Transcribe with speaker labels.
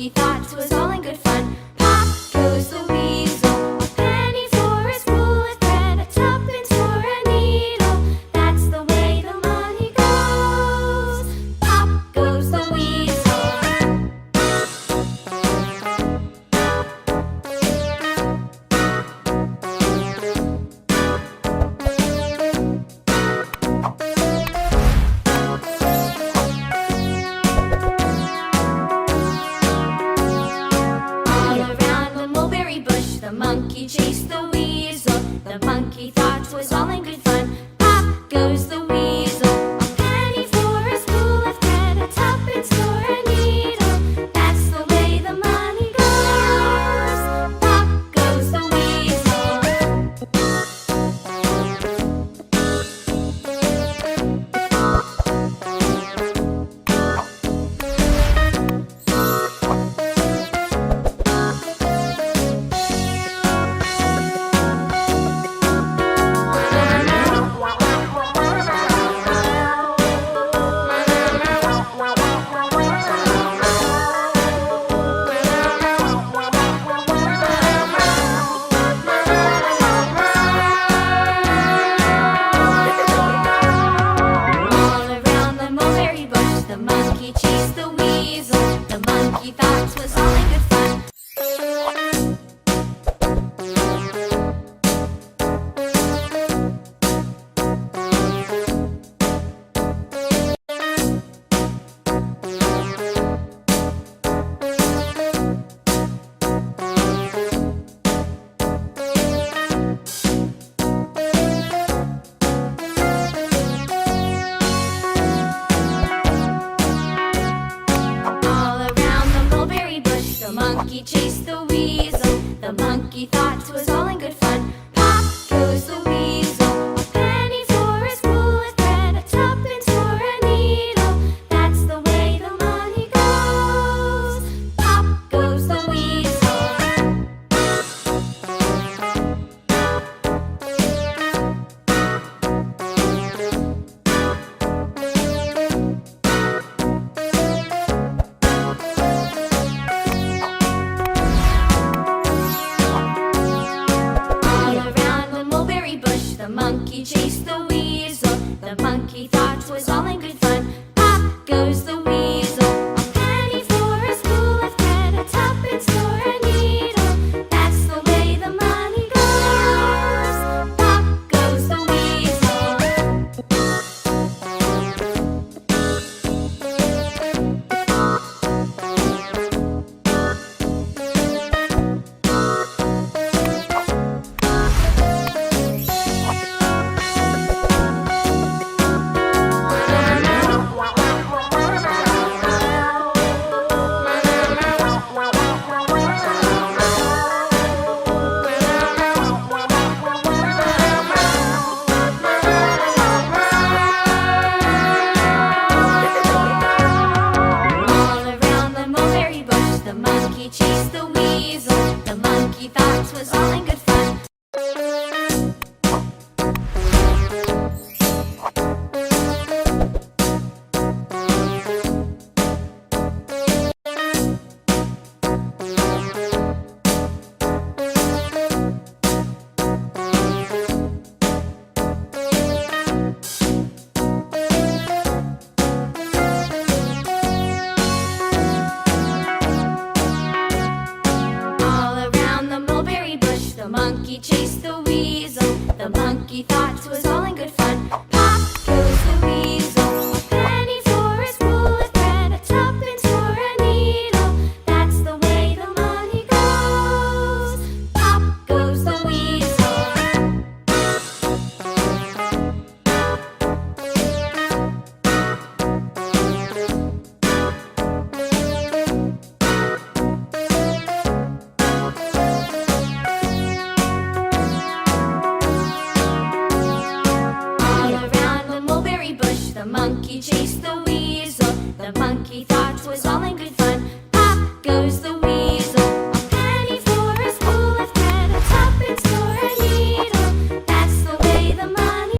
Speaker 1: monkey thought 'twas all in good fun. Pop goes the weasel, a penny for a spool of thread, a tuppence for a needle. That's the way the money goes. Pop goes the weasel. The monkey chased the weasel. The monkey thought 'twas all in good fun. Pop goes the weasel, a penny for a spool of thread, a tuppence for a needle. That's the way the money goes. Pop goes the weasel. The monkey chased the weasel. The monkey thought 'twas all in good fun. The monkey chased the weasel. The monkey thought 'twas all in good fun. Pop goes the weasel, a penny for a spool of thread, a tuppence for a needle. That's the way the money goes. Pop goes the weasel. The monkey chased the weasel. The monkey thought 'twas all in good fun. Pop goes the weasel, a penny for a spool of thread, a tuppence for a needle. That's the way the money goes. Pop goes the weasel. The monkey chased the weasel. The monkey thought 'twas all in good fun. The monkey chased the weasel. The monkey thought 'twas all in good fun. Pop goes the weasel, a penny for a spool of thread, a tuppence for a needle. That's the way the money goes. Pop goes the weasel. The monkey chased the weasel. The monkey thought 'twas all in good fun.